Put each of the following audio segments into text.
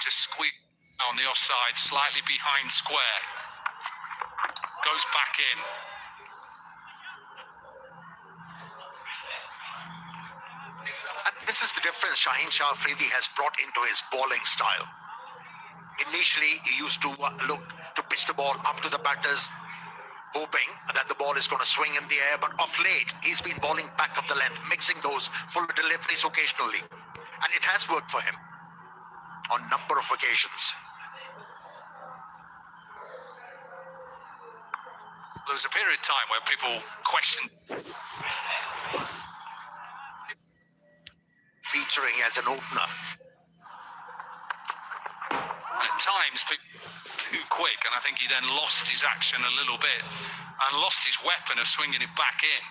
to squeeze on the offside, slightly behind square. Goes back in. And this is the difference Shaheen Shah Afridi has brought into his bowling style. Initially, he used to look to pitch the ball up to the batters, hoping that the ball is going to swing in the air. But of late, he's been bowling back of the length, mixing those full deliveries occasionally. And it has worked for him on a number of occasions. There was a period of time where people questioned featuring as an opener. At times too quick, and I think he then lost his action a little bit and lost his weapon of swinging it back in.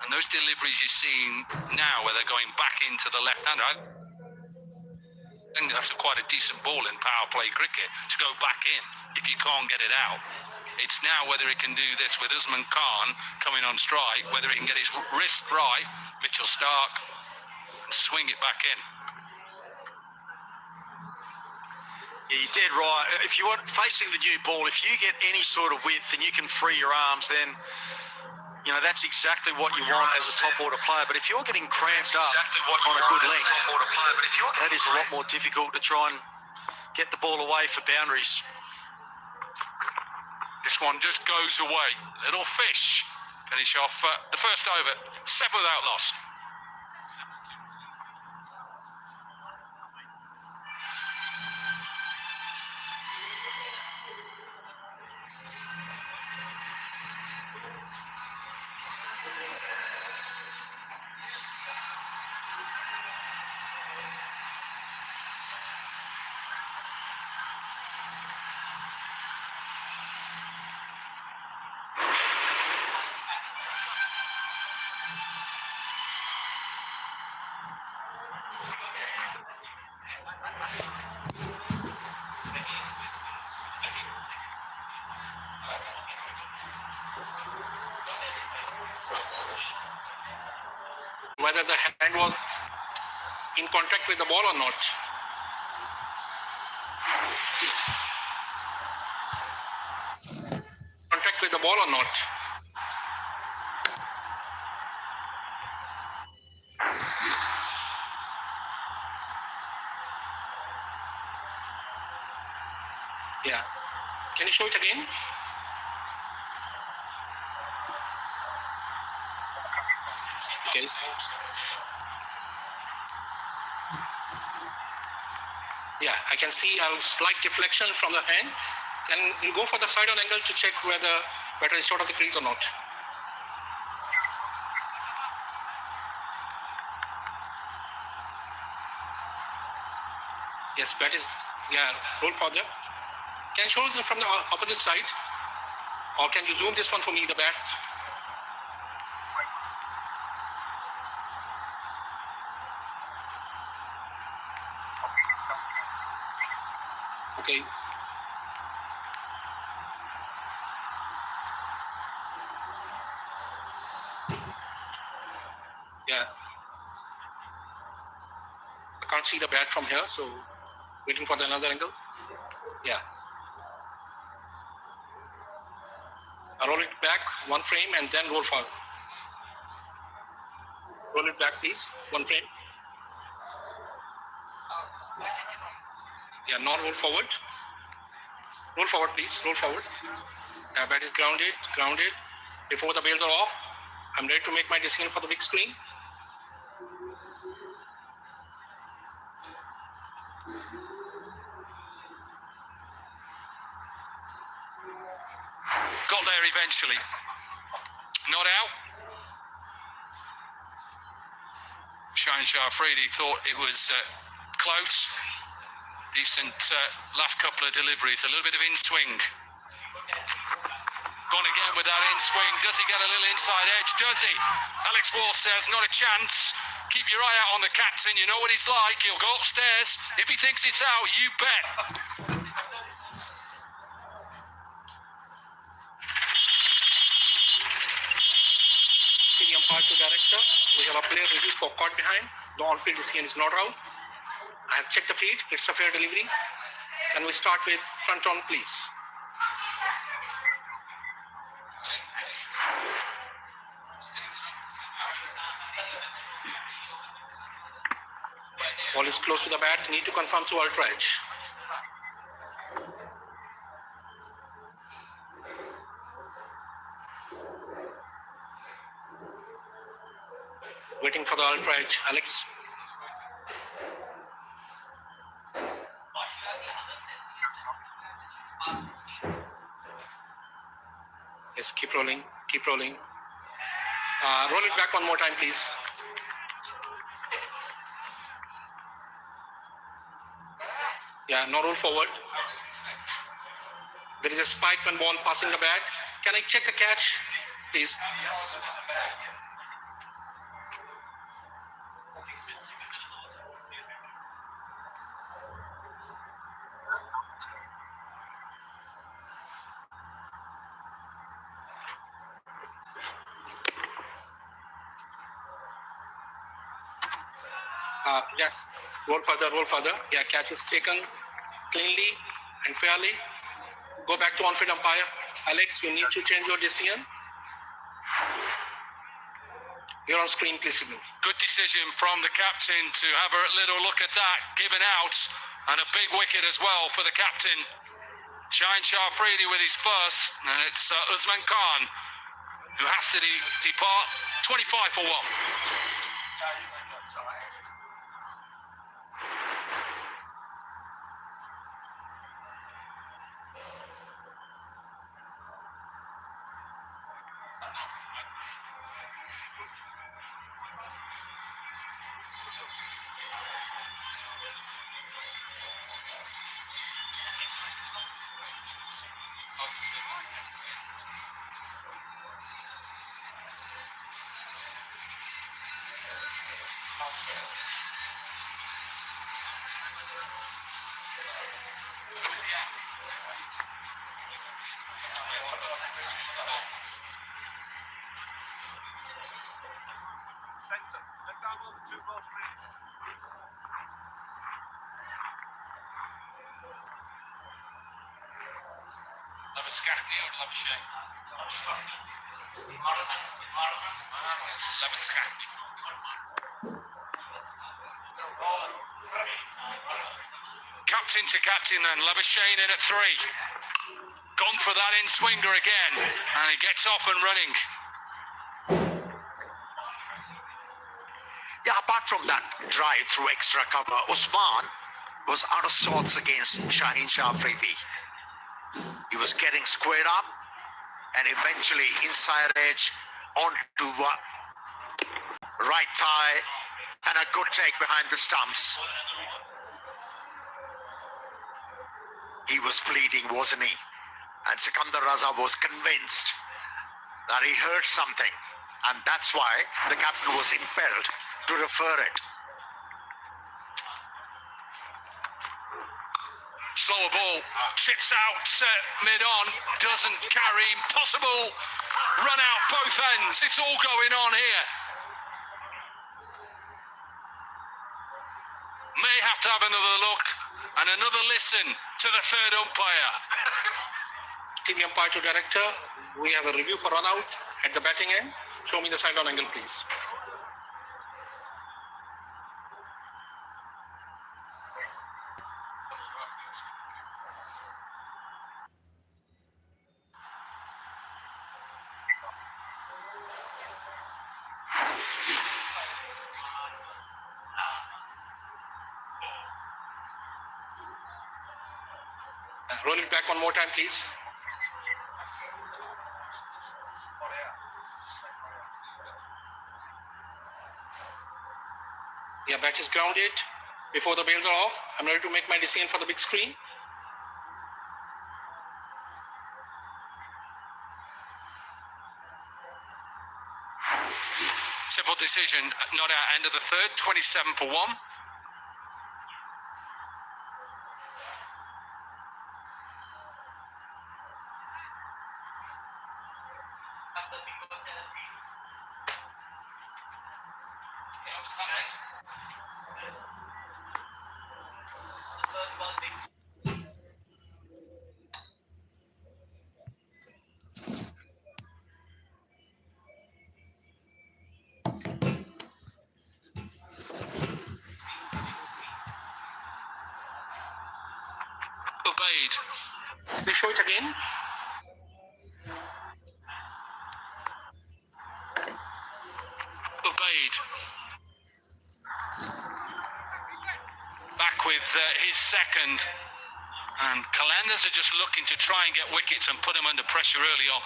And those deliveries you're seeing now where they're going back into the left-hander, I think that's quite a decent ball in power play cricket, to go back in if you can't get it out. It's now whether he can do this with Usman Khan coming on strike, whether he can get his wrist right, Mitchell Starc, and swing it back in. Yeah, you're dead right. If you want facing the new ball, if you get any sort of width and you can free your arms, then you know that's exactly what you want as a top order player. But if you're getting cramped up on a good length, that is a lot more difficult to try and get the ball away for boundaries. This one just goes away. Little fish finish off the first over, 7 without loss. Whether the hand was in contact with the ball or not. Contact with the ball or not. Yeah. Can you show it again? Okay. Yeah, I can see a slight deflection from the hand. Can you go for the side on angle to check whether batter is short of the crease or not? Yes, bat is, yeah, roll further. Can you show it from the opposite side? Or can you zoom this one for me, the bat? Okay. Yeah. I can't see the bat from here, so waiting for the another angle. Yeah. I roll it back one frame and then roll forward. Roll it back, please. One frame. Yeah, non roll forward. Roll forward, please. Roll forward. Bat is grounded. Before the bails are off, I'm ready to make my decision for the big screen. Got there eventually. Not out. Shaheen Shah Afridi thought it was close. Decent last couple of deliveries. A little bit of in-swing. Gone again with that in-swing. Does he get a little inside edge? Does he? Alex Wall says not a chance. Keep your eye out on the captain. You know what he's like. He'll go upstairs. If he thinks it's out, you bet. Stadium Park to director. We have a player ready for caught behind. The on-field decision is not out. I have checked the feed. It's a fair delivery. Can we start with front on, please? Ball is close to the bat. Need to confirm through ultra edge. Waiting for the ultra edge, Alex. Yes, keep rolling, keep rolling. Roll it back one more time, please. Yeah, no roll forward. There is a spike when ball passing the bat. Can I check the catch, please? Yes, roll further, roll further. Yeah, catch is taken cleanly and fairly. Go back to on-field umpire. Alex, you need to change your decision. You're on screen, please signal. Good decision from the captain to have a little look at that, given out, and a big wicket as well for the captain. Shaheen Shah Afridi with his first, and it's Usman Khan who has to depart. 25 for 1. Labuschagne or Labuschagne? It's Labuschagne. Captain to captain then, Labuschagne in at 3. Gone for that in swinger again, and he gets off and running. Yeah, apart from that drive through extra cover, Usman was out of sorts against Shaheen Shah Afridi. He was getting squared up and eventually inside edge onto right thigh and a good take behind the stumps. He was pleading, wasn't he? And Sikandar Raza was convinced that he heard something, and that's why the captain was impelled to refer it. Slower ball, chips out mid-on, doesn't carry, possible run out both ends. It's all going on here. May have to have another look and another listen to the third umpire. TV umpire to director, we have a review for run out at the batting end. Show me the sideline angle, please. Roll it back one more time, please. Yeah, bat is grounded. Before the bails are off, I'm ready to make my decision for the big screen. Simple decision, not out end of the third, 27 for 1. Obeyed. We show it again. Obeyed. Back with his second. And Calendars are just looking to try and get wickets and put them under pressure early on.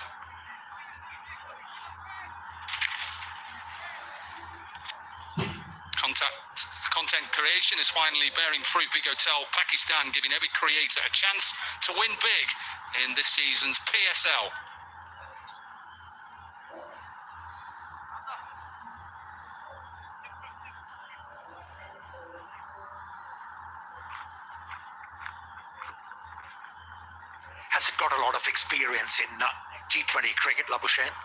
Content creation is finally bearing fruit. Big Hotel Pakistan giving every creator a chance to win big in this season's PSL. Has it got a lot of experience in T20 cricket, Labuschagne?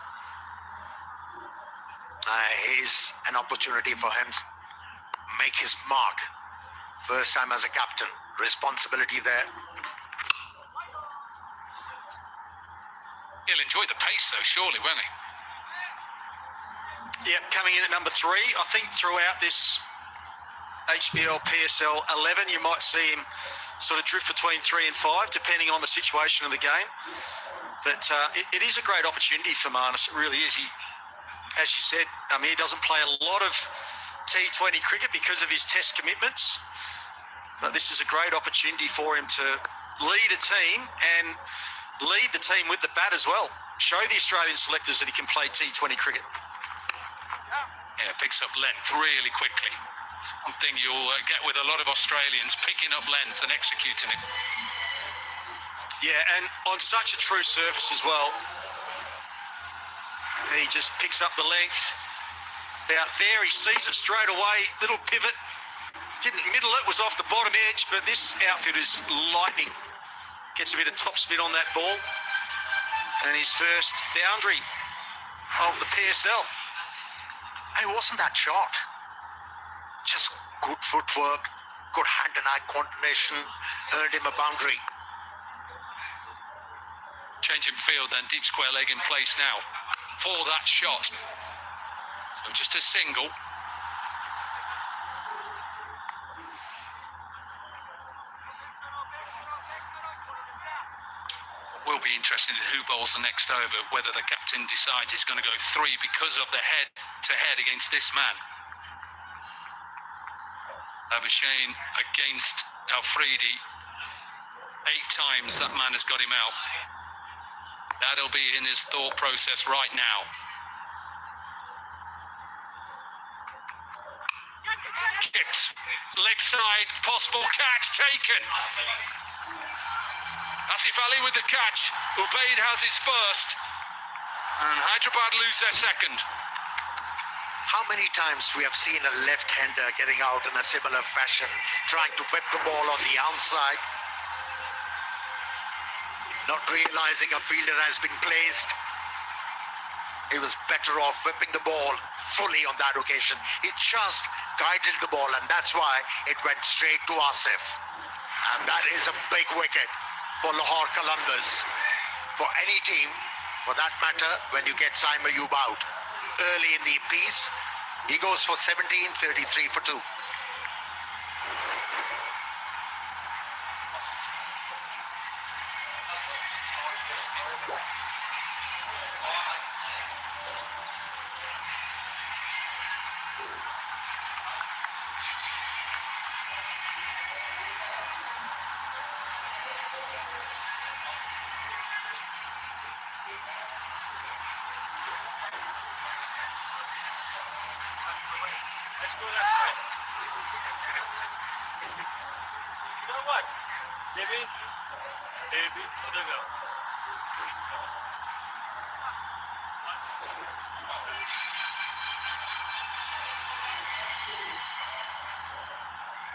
Here's an opportunity for him to make his mark. First time as a captain. Responsibility there. He'll enjoy the pace though, surely, won't he? Yeah, coming in at number 3. I think throughout this HBL PSL 11, you might see him sort of drift between 3 and 5, depending on the situation of the game. But it is a great opportunity for Marnus. It really is. He, as you said, he doesn't play a lot of T20 cricket because of his test commitments. But this is a great opportunity for him to lead a team and lead the team with the bat as well. Show the Australian selectors that he can play T20 cricket. Yeah, picks up length really quickly. One thing you'll get with a lot of Australians, picking up length and executing it. Yeah, and on such a true surface as well. He just picks up the length. Out there, he sees it straight away. Little pivot. Didn't middle it, was off the bottom edge, but this outfit is lightning. Gets a bit of topspin on that ball. And his first boundary of the PSL. Hey, wasn't that shot? Just good footwork, good hand and eye coordination, earned him a boundary. Changing field then, deep square leg in place now for that shot. So just a single. Will be interesting in who bowls the next over, whether the captain decides he's going to go 3 because of the head-to-head against this man. Labuschagne against Afridi. 8 times that man has got him out. That'll be in his thought process right now. Kicked. Leg side, possible catch taken. Asif Ali with the catch. Ubaid has his first. And Hyderabad lose their second. How many times we have seen a left-hander getting out in a similar fashion, trying to whip the ball on the outside, not realizing a fielder has been placed. He was better off whipping the ball fully on that occasion. He just guided the ball, and that's why it went straight to Asif. And that is a big wicket for Lahore Qalandars. For any team, for that matter, when you get Saim Ayub out early in the piece, he goes for 17, 33 for 2. Let's go left side. You know what? David, to the ground.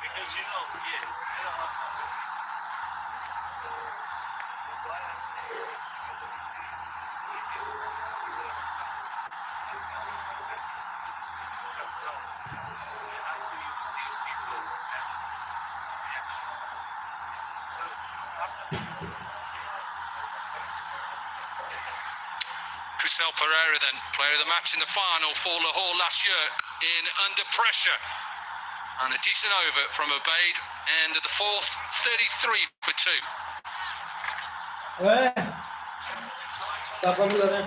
Because Crisel Pereira then, player of the match in the final for Lahore last year in Under Pressure. And a decent over from Obaid, end of the fourth, 33 for 2. Ê, tập bao giờ đây?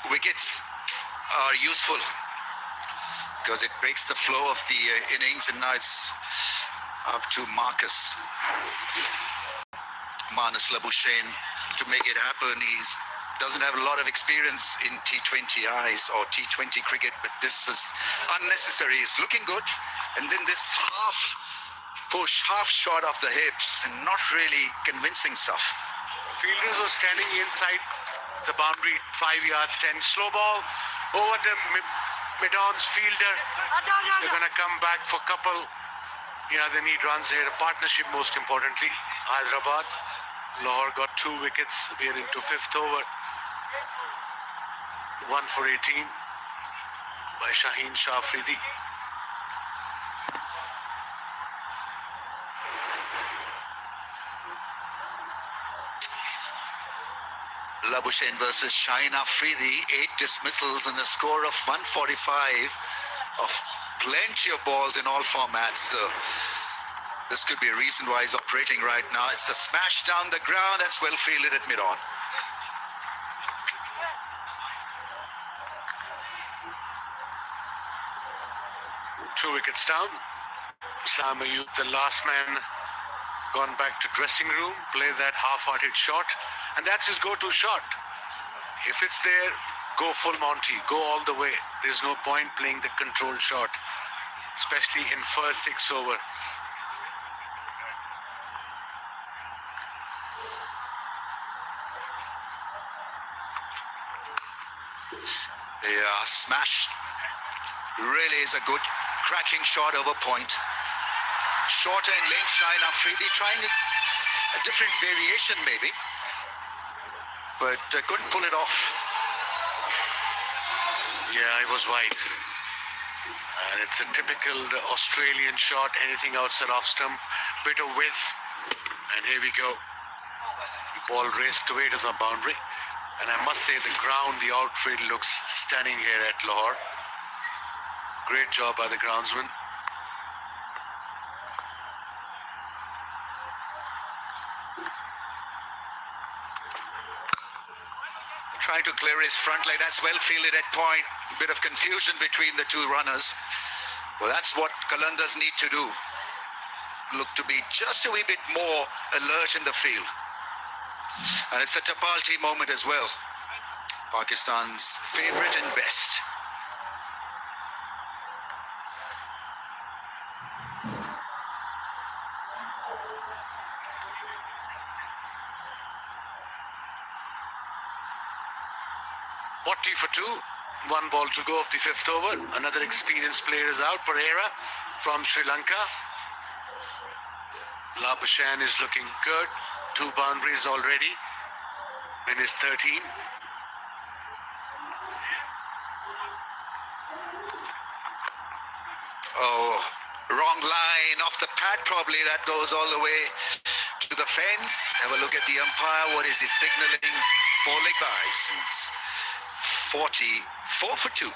Wickets are useful because it breaks the flow of the innings, and now it's up to Manas Labuschagne to make it happen. He doesn't have a lot of experience in T20Is or T20 cricket, but this is unnecessary. It's looking good, and then this half push, half shot off the hips, and not really convincing stuff. Fielders were standing inside the boundary, 5 yards, 10. Slow ball over the mid-ons fielder. They're going to come back for couple. Yeah, they need runs here. A partnership, most importantly. Hyderabad. Lahore got 2 wickets. We are into 5th over. 1 for 18 by Shaheen Shah Afridi. Labuschagne versus Shaheen Afridi, 8 dismissals and a score of 145 of plenty of balls in all formats. So this could be a reason why he's operating right now. It's a smash down the ground. That's well fielded at mid-on. Two wickets down. Sam Ayub, the last man, gone back to dressing room, play that half-hearted shot, and that's his go-to shot. If it's there, go full Monty, go all the way. There's no point playing the controlled shot, especially in first 6 overs. Yeah, smash really is a good cracking shot over point. Shorter in length, Shaheen Afridi trying a different variation maybe, but couldn't pull it off. Yeah, it was wide. And it's a typical Australian shot, anything outside off stump, bit of width, and here we go. Ball raced away to the boundary, and I must say the ground, the outfield looks stunning here at Lahore. Great job by the groundsman. Trying to clear his front leg. That's well fielded at point. Bit of confusion between the 2 runners. Well, that's what Qalandars need to do. Look to be just a wee bit more alert in the field. And it's a Tapalti moment as well. Pakistan's favourite and best. For 2, 1 ball to go of the 5th over. Another experienced player is out, Pereira from Sri Lanka. Labuschagne is looking good. 2 boundaries already in his 13. Oh, wrong line off the pad probably. That goes all the way to the fence. Have a look at the umpire. What is he signaling? 4 leg byes. 44 for 2.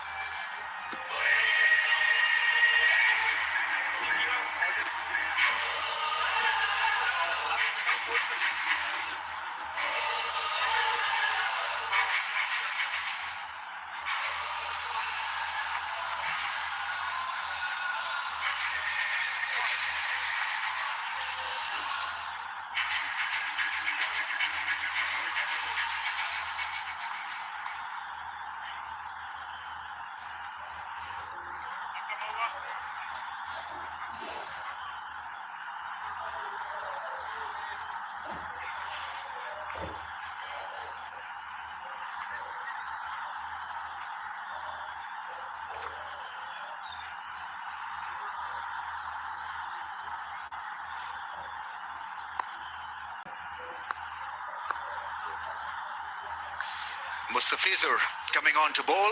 Mustafizur coming on to bowl.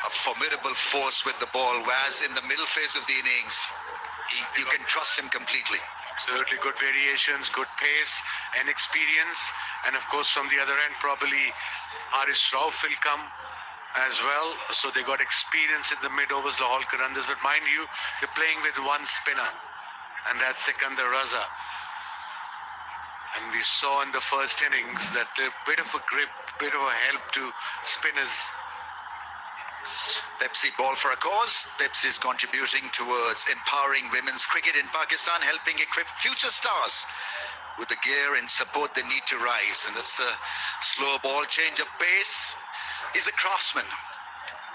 A formidable force with the ball, whereas in the middle phase of the innings, you can trust him completely. Absolutely good variations, good pace and experience. And of course, from the other end, probably Haris Rauf will come as well. So they got experience in the mid-overs, Lahore Qalandars. But mind you, they're playing with one spinner, and that's Sikandar Raza. And we saw in the first innings that a bit of a grip, bit of a help to spinners. Pepsi ball for a cause. Pepsi is contributing towards empowering women's cricket in Pakistan, helping equip future stars with the gear and support they need to rise. And that's a slow ball, change of pace. He's a craftsman.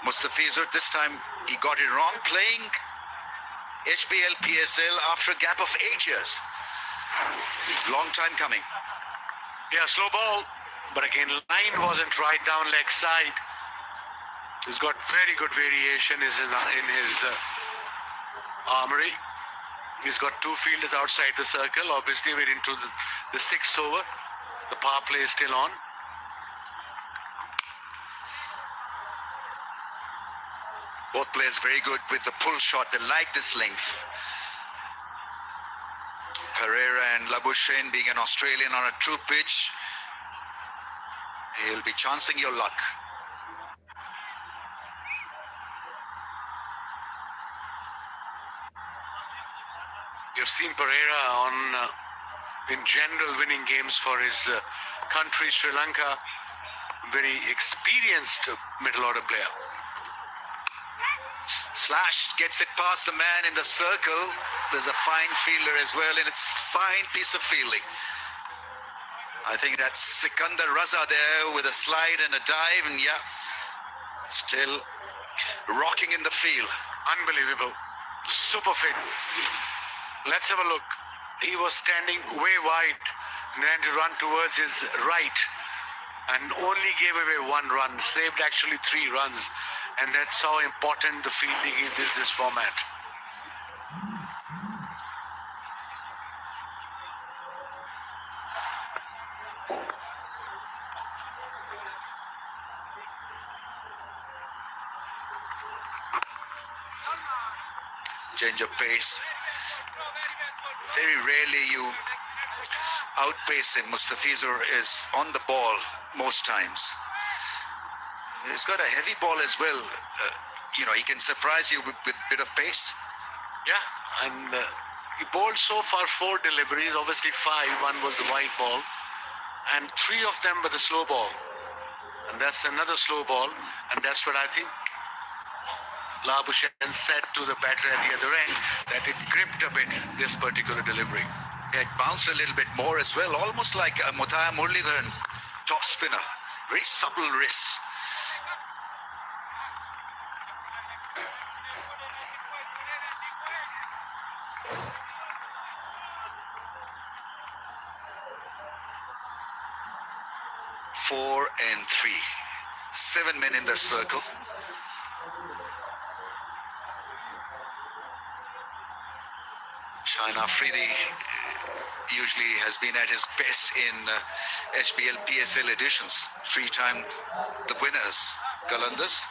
Mustafizur, this time he got it wrong, playing HBL PSL after a gap of 8 years. Long time coming. Yeah, slow ball, but again, line wasn't right down leg side. He's got very good variation in his armory. He's got two fielders outside the circle. Obviously, we're into the sixth over. The power play is still on. Both players very good with the pull shot. They like this length. Pereira and Labuschagne, being an Australian on a true pitch, he'll be chancing your luck. You've seen Pereira in general winning games for his country, Sri Lanka. Very experienced middle order player. Slashed, gets it past the man in the circle. There's a fine fielder as well, and it's fine piece of fielding. I think that's Sikandar Raza there with a slide and a dive, and yeah, still rocking in the field. Unbelievable. Super fit. Let's have a look. He was standing way wide and then to run towards his right and only gave away one run, saved actually 3 runs. And that's how important the fielding is in this format. Change of pace. Very rarely you outpace him. Mustafizur is on the ball most times. He's got a heavy ball as well. He can surprise you with a bit of pace. Yeah, and he bowled so far 4 deliveries, obviously 5. One was the wide ball, and 3 of them were the slow ball. And that's another slow ball, and that's what I think Labuschagne said to the batter at the other end, that it gripped a bit, this particular delivery. It bounced a little bit more as well, almost like a Muthiah Muralitharan top spinner. Very supple wrists. Four and 3. 7 men in their circle. Shaheen Afridi usually has been at his best in HBL PSL editions. 3 times the winners, Qalandars.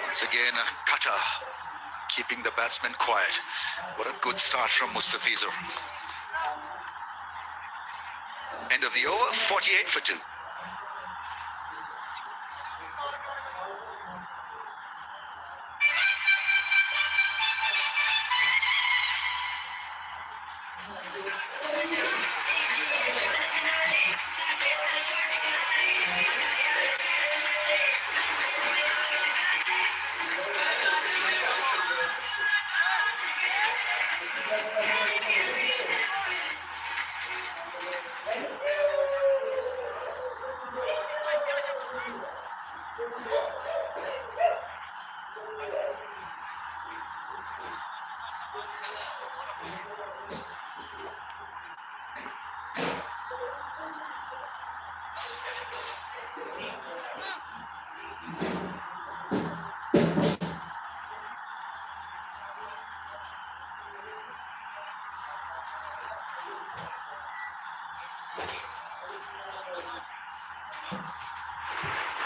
Once again, a cutter, keeping the batsman quiet. What a good start from Mustafizur. End of the over, 48 for 2.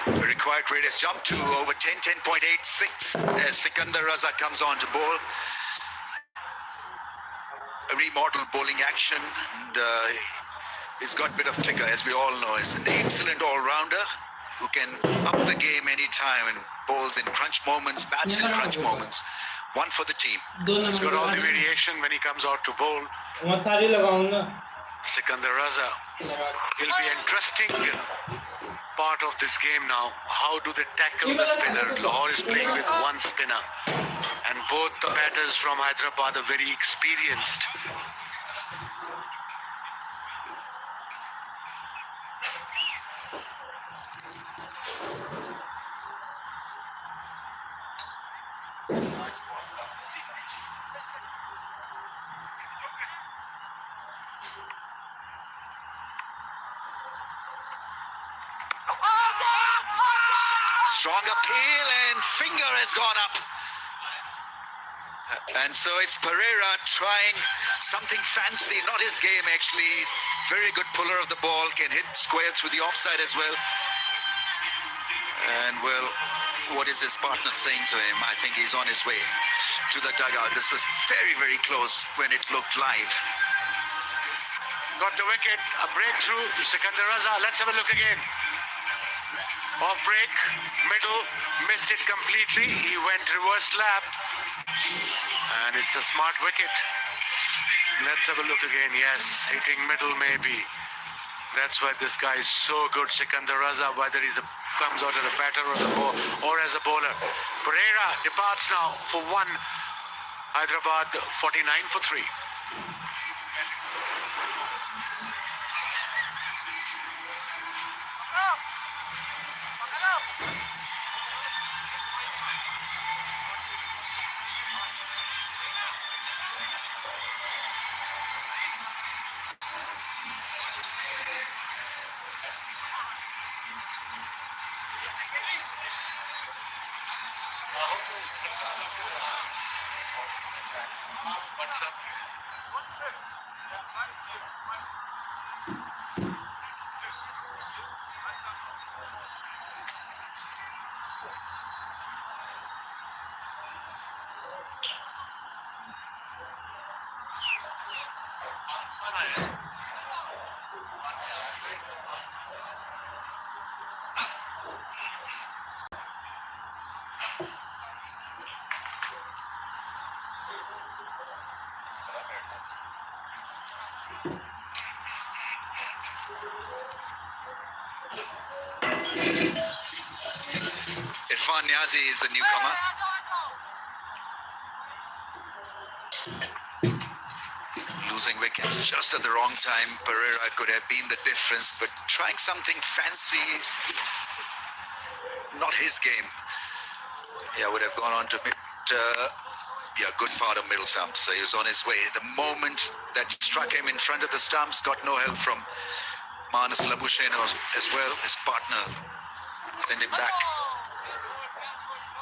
The required rate has jumped to over 10.86 as Sikandar Raza comes on to bowl. A remodeled bowling action, and he's got a bit of trigger, as we all know. He's an excellent all-rounder who can up the game anytime and bowls in crunch moments, bats in crunch moments. One for the team. He's got all the variation when he comes out to bowl. मैं थाली लगाऊंगा Sikandar Raza will be interesting part of this game now. How do they tackle the spinner? Lahore is playing with one spinner, and both the batters from Hyderabad are very experienced. Strong appeal, and finger has gone up. And so it's Pereira trying something fancy, not his game actually. He's very good puller of the ball, can hit square through the offside as well. And well, what is his partner saying to him? I think he's on his way to the dugout. This was very, very close when it looked live. Got the wicket, a breakthrough. Sikandar Raza, let's have a look again. Off break, middle, missed it completely. He went reverse slap, and it's a smart wicket. Let's have a look again. Yes, hitting middle maybe. That's why this guy is so good, Sikandar Raza, whether he comes out as a batter or as a bowler. Pereira departs now for one. Hyderabad 49 for 3. What's up? Irfan Niazi is the newcomer. Losing wickets just at the wrong time. Pereira could have been the difference, but trying something fancy is not his game. Yeah, would have gone on to good part of middle stumps. So he was on his way. The moment that struck him in front of the stumps, got no help from Manas Labuschagne as well. His partner sent him back.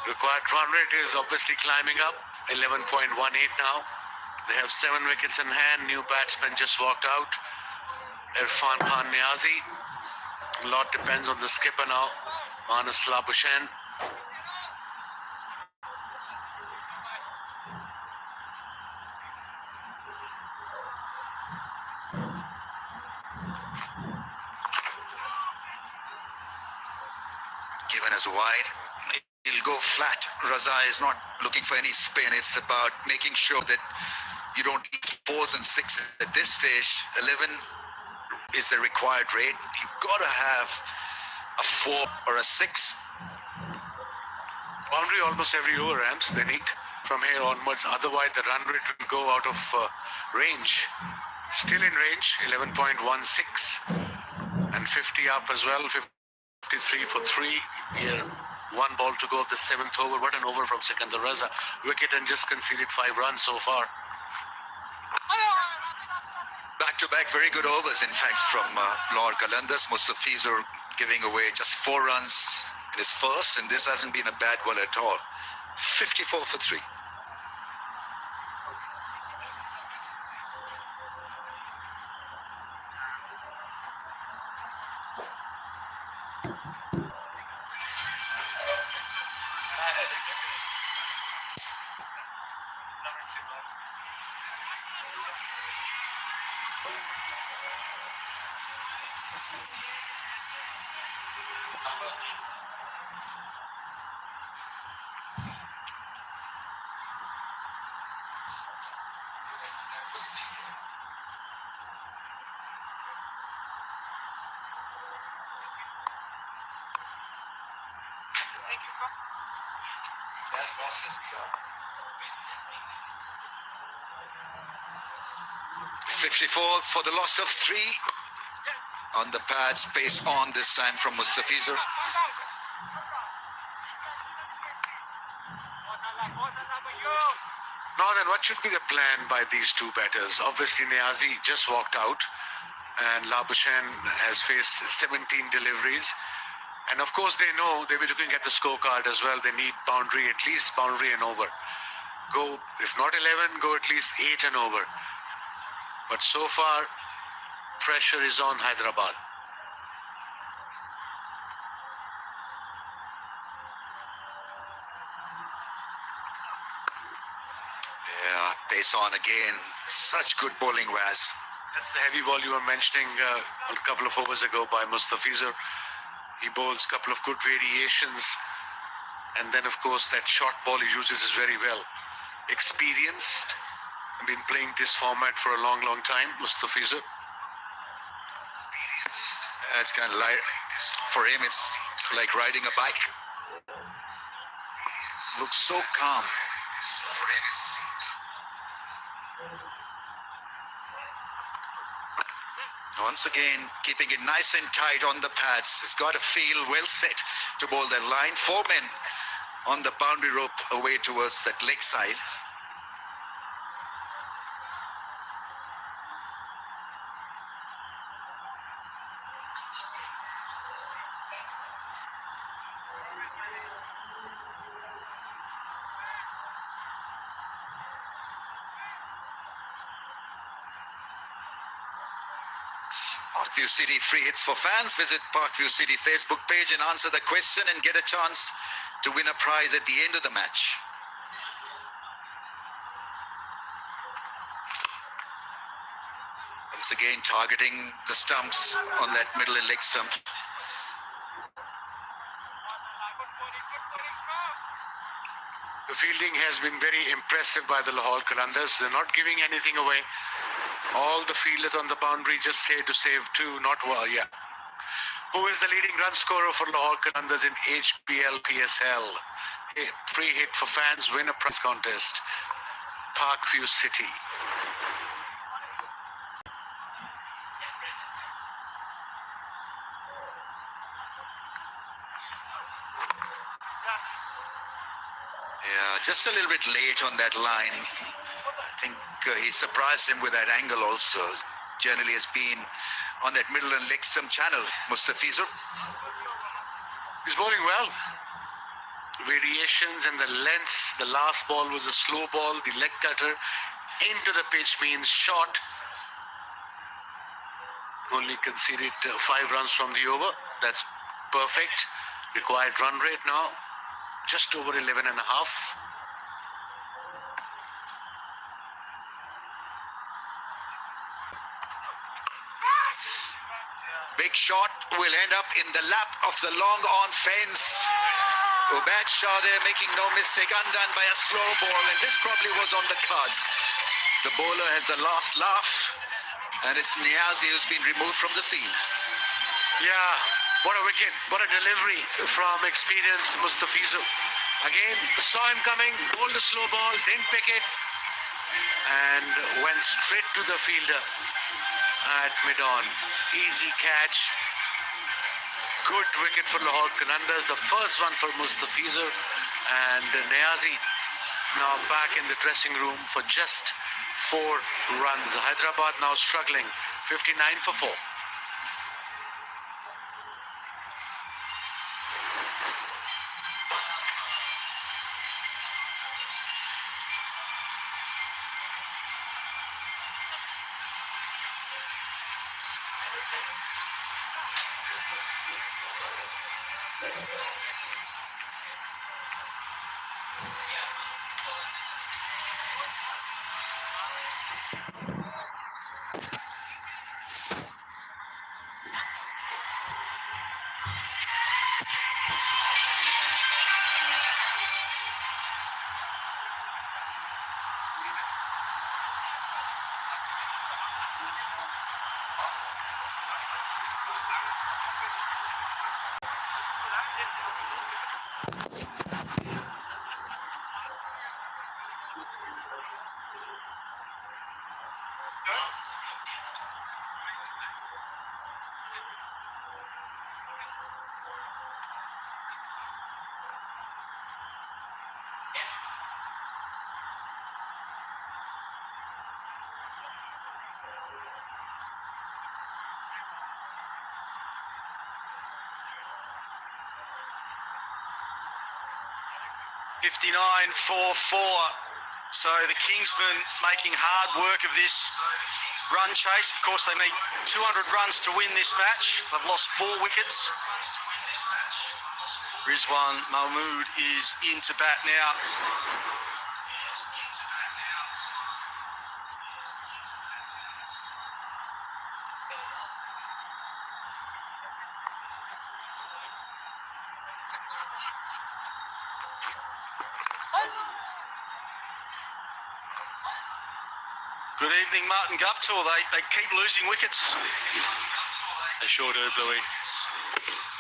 Required run rate is obviously climbing up, 11.18 now. They have 7 wickets in hand. New batsman just walked out, Irfan Khan Niazi. A lot depends on the skipper now, Manas Labuschagne. Given as a wide, he'll go flat. Raza is not looking for any spin. It's about making sure that you don't need 4s and 6s at this stage. 11 is the required rate. You've got to have a 4 or a 6. Boundary almost every over, Rams, they need from here onwards. Otherwise, the run rate will go out of range. Still in range, 11.16 and 50 up as well. 53 for 3. Here, 1 ball to go of the 7th over. What an over from Sikandar Raza. Wicket and just conceded 5 runs so far. Back Back-to-back very good overs, in fact, from Lahore Qalandars. Mustafizur giving away just 4 runs in his first, and this hasn't been a bad ball at all. 54 for 3. As lost as we are. 54 for the loss of 3 on the pads. Pace on this time from Mustafizur. Now then, what should be the plan by these two batters? Obviously, Niazi just walked out, and Labuschagne has faced 17 deliveries. And of course, they know they'll be looking at the scorecard as well. They need boundary, at least boundary and over. Go, if not 11, go at least 8 and over. But so far, pressure is on Hyderabad. Yeah, pace on again. Such good bowling, Waz. That's the heavy ball you were mentioning a couple of overs ago by Mustafizur. He bowls a couple of good variations. And then, of course, that short ball he uses is very well. Experienced. I've been playing this format for a long, long time, Mustafizur. It's kind of like, for him, it's like riding a bike. Looks so calm. Once again, keeping it nice and tight on the pads. He's got a feel well set to bowl that line. 4 men on the boundary rope away towards that leg side. Parkview City free hits for fans. Visit Parkview City Facebook page and answer the question and get a chance to win a prize at the end of the match. Once again, targeting the stumps on that middle and leg stump. The fielding has been very impressive by the Lahore Qalandars. They're not giving anything away. All the fielders on the boundary just say to save 2, not well, yeah. Who is the leading run scorer for Lahore Qalandars in HPL PSL? Free hit for fans, win a prize contest. Parkview City. Yeah, just a little bit late on that line. I think he surprised him with that angle also. Generally has been on that middle and leg stump channel, Mustafizur. He's bowling well. Variations and the lengths. The last ball was a slow ball. The leg cutter into the pitch means short. Only conceded 5 runs from the over. That's perfect. Required run rate now, just over 11 and a half. Big shot will end up in the lap of the long on fence. Ubaid Shah there making no mistake, undone by a slow ball, and this probably was on the cards. The bowler has the last laugh, and it's Niazi who's been removed from the scene. Yeah, what a wicket, what a delivery from experienced Mustafizur. Again, saw him coming, bowled a slow ball, didn't pick it, and went straight to the fielder at mid-on. Easy catch. Good wicket for Lahore Qalandars. The first one for Mustafizur, and Niazi now back in the dressing room for just 4 runs. Hyderabad now struggling 59 for 4. $59-4-4. So the Kingsmen making hard work of this run chase. Of course, they need 200 runs to win this match. They've lost 4 wickets. Rizwan Mahmood is into bat now. Good evening, Martin Guptill. They keep losing wickets. They sure do, Bluey.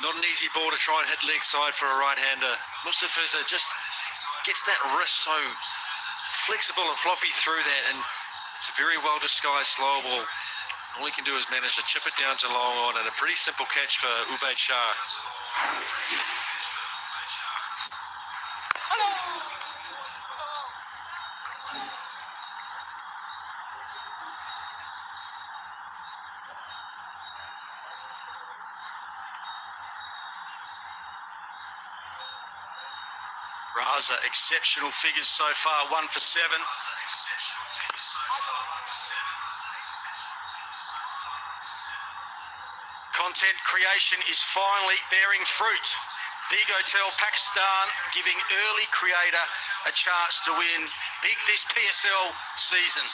Not an easy ball to try and hit leg side for a right-hander. Mustafiza just gets that wrist so flexible and floppy through that, and it's a very well-disguised slow ball. All he can do is manage to chip it down to long on, and a pretty simple catch for Ubaid Shah. Raza, exceptional figures so far, 1 for 7. Content creation is finally bearing fruit. Vigotel Pakistan giving early creator a chance to win big this PSL season.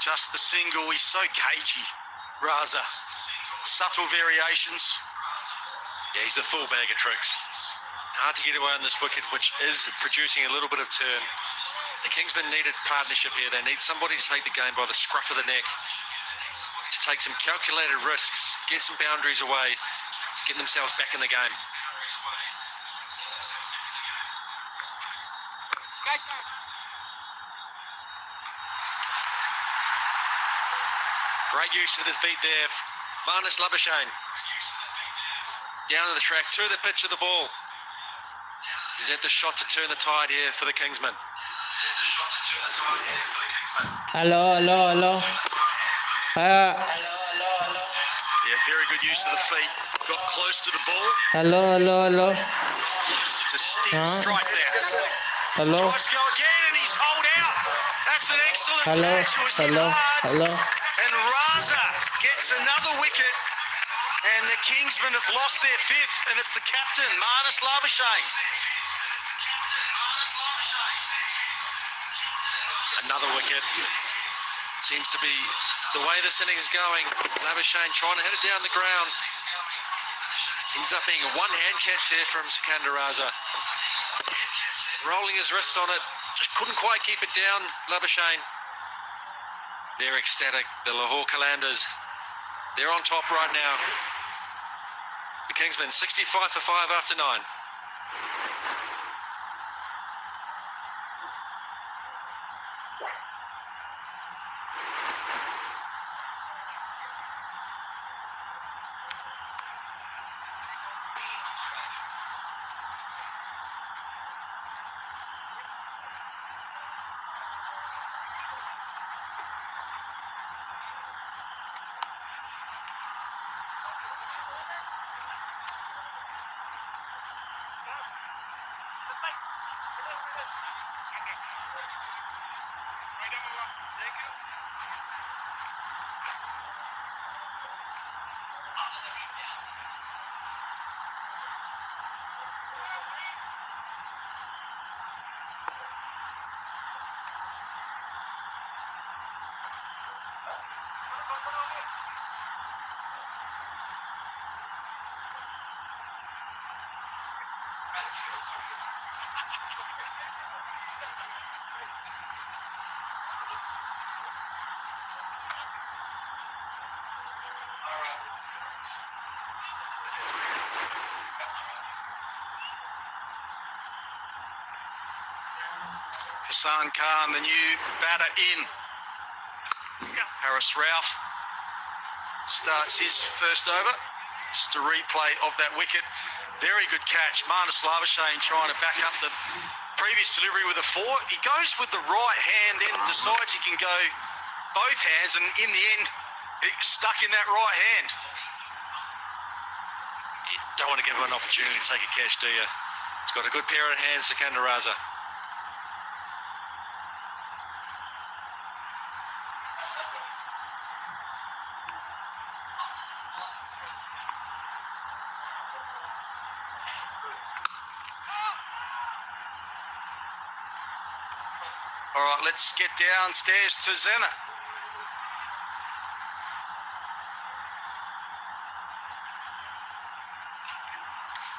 Just the single, he's so cagey, Raza. Subtle variations. Yeah, he's a full bag of tricks. Hard to get away on this wicket, which is producing a little bit of turn. The Kingsmen needed partnership here. They need somebody to take the game by the scruff of the neck, to take some calculated risks, get some boundaries away, get themselves back in the game. Great use of the feet there. Marnus Labuschagne. Down to the track, to the pitch of the ball. Is that the shot to turn the tide here for the Kingsmen? Hello. Yeah, very good use of the feet. Got close to the ball. Hello. It's a stick strike there. Hello. Tries to go again and he's holed out. That's an excellent catch. It was hit hard. And Raza gets another wicket. And the Kingsmen have lost their 5th, and it's the captain, Marnus Labuschagne. Another wicket. Seems to be the way this innings is going. Labuschagne trying to hit it down the ground. Ends up being a one-hand catch there from Sikandar Raza. Rolling his wrists on it. Just couldn't quite keep it down, Labuschagne. They're ecstatic. The Lahore Qalandars. They're on top right now. The Kingsmen 65 for 5 after 9. Hassan Khan, the new batter in. Harris Ralph starts his first over. Just a replay of that wicket. Very good catch. Marnus Labuschagne trying to back up the previous delivery with a 4. He goes with the right hand, then decides he can go both hands, and in the end, he's stuck in that right hand. You don't want to give him an opportunity to take a catch, do you? He's got a good pair of hands, Sikandar Raza. All right, let's get downstairs to Zena.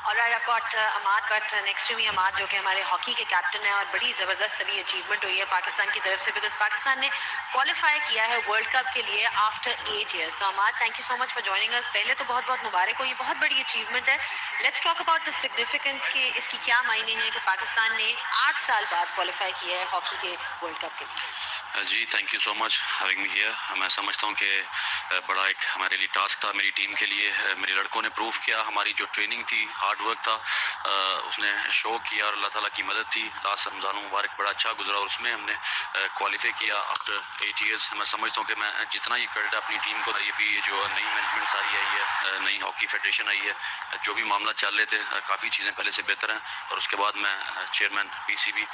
Alright, I've got Amad but next to me Amad जो कि हमारे hockey के captain हैं, और बड़ी ज़बरदस्त अभी achievement हुई है पाकिस्तान की तरफ से, बिकॉज पाकिस्तान ने क्वालिफाई किया है वर्ल्ड कप के लिए after 8 years. So Amad, thank you so much for joining us. पहले तो बहुत बहुत मुबारक हो, ये बहुत बड़ी अचीवमेंट है. Let's talk about the significance के इसकी क्या मायने हैं कि पाकिस्तान ने 8 साल बाद क्वालिफाई किया है हॉकी के वर्ल्ड कप के लिए. जी thank you so much having me here. मैं समझता हूँ कि बड़ा एक हमारे लिए टास्क था, मेरी टीम के लिए. मेरे लड़कों ने प्रूव किया, हमारी जो ट्रेनिंग थी, हार्ड वर्क था, उसने शो किया और अल्लाह ताला की मदद थी. लास्ट रमज़ान मुबारक बड़ा अच्छा गुजरा और उसमें हमने क्वालिफाई किया आफ्टर 8 years. मैं समझता हूँ कि मैं जितना ही क्रेडिट अपनी टीम को, ये भी जो नई मैनेजमेंट सारी आई है, नई हॉकी फेडरेशन आई है, जो भी मामला चल रहे थे, काफ़ी चीज़ें पहले से बेहतर हैं. और उसके बाद मैं चेयरमैन PCB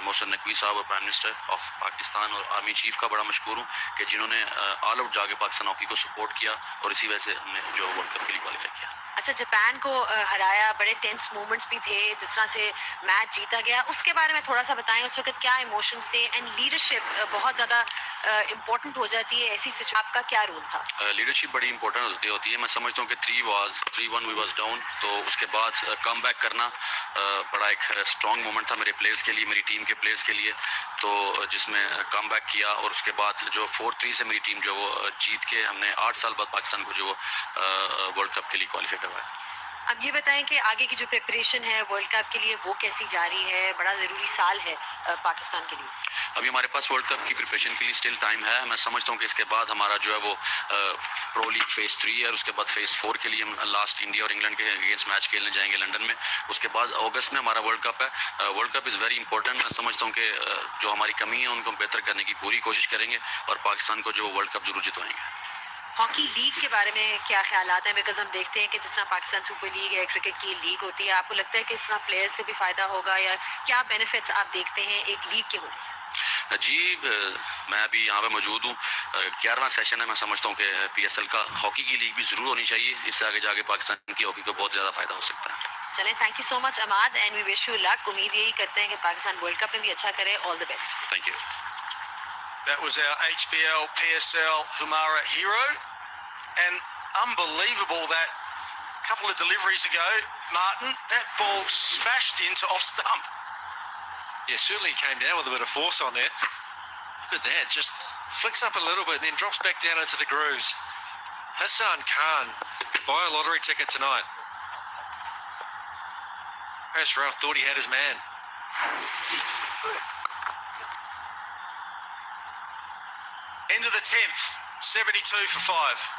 मोहसिन नकवी साहब और प्राइम मिनिस्टर ऑफ पाकिस्तान और आर्मी चीफ का बड़ा मशकूर हूँ कि जिन्होंने ऑल आउट जाके पाकिस्तान हॉकी को सपोर्ट किया और इसी वजह से हमने जो वर्ल्ड कप के लिए क्वालिफाई किया. अच्छा, जापान को हराया, बड़े टेंस मोमेंट्स भी थे, जिस तरह से मैच जीता गया, उसके बारे में थोड़ा सा बताएं. उस वक्त क्या इमोशंस थे, एंड लीडरशिप बहुत ज़्यादा इम्पोर्टेंट हो जाती है ऐसी सिचुएशन. आपका क्या रोल था? लीडरशिप बड़ी इंपॉर्टेंट होती है. मैं समझता हूँ कि 3-1 वी वाज डाउन, तो उसके बाद कम बैक करना बड़ा एक स्ट्रॉन्ग मोमेंट था मेरे प्लेयर्स के लिए, मेरी टीम के प्लेयर्स के लिए, तो जिसमें कम बैक किया. और उसके बाद जो 4-3 से मेरी टीम जो वो जीत के हमने 8 साल बाद पाकिस्तान को जो वर्ल्ड कप के लिए क्वालिफाई करवाया. अब ये बताएं कि आगे की जो प्रिपरेशन है वर्ल्ड कप के लिए वो कैसी जारी है? बड़ा ज़रूरी साल है पाकिस्तान के लिए. अभी हमारे पास वर्ल्ड कप की प्रिपरेशन के लिए स्टिल टाइम है. मैं समझता हूँ कि इसके बाद हमारा जो है वो प्रो लीग फेज़ 3 है, और उसके बाद फेज़ 4 के लिए हम लास्ट इंडिया और इंग्लैंड के अगेंस्ट मैच खेलने जाएंगे लंदन में. उसके बाद अगस्त में हमारा वर्ल्ड कप है. World cup is very important. मैं समझता हूँ कि जो हमारी कमी है उनको बेहतर करने की पूरी कोशिश करेंगे और पाकिस्तान को जो वर्ल्ड कप जरूर जितवाएंगे. हॉकी लीग के बारे में क्या ख्यालात हैं? बिकॉज हम देखते हैं कि जिस तरह पाकिस्तान सुपर लीग है, क्रिकेट की लीग होती है, आपको लगता है कि इस तरह प्लेयर्स से भी फ़ायदा होगा, या क्या बेनिफिट्स आप देखते हैं एक लीग के होने से? जी मैं अभी यहाँ पे मौजूद हूँ. 11वां सेशन है. मैं समझता हूँ कि PSL का हॉकी की लीग भी ज़रूर होनी चाहिए. इससे आगे जाके पाकिस्तान की हॉकी को बहुत ज़्यादा फ़ायदा हो सकता है. चलें, thank you so much Amad, and we wish you luck. उम्मीद यही करते हैं कि पाकिस्तान वर्ल्ड कप में भी अच्छा करे. All the best. Thank you. That was our HBL PSL Humara hero. And unbelievable that a couple of deliveries ago, Martin, that ball smashed into off stump. Yeah, certainly came down with a bit of force on there. Look at that, just flicks up a little bit and then drops back down into the grooves. Hassan Khan, buy a lottery ticket tonight. Harris Ralph thought he had his man. End of the 10th, 72 for 5.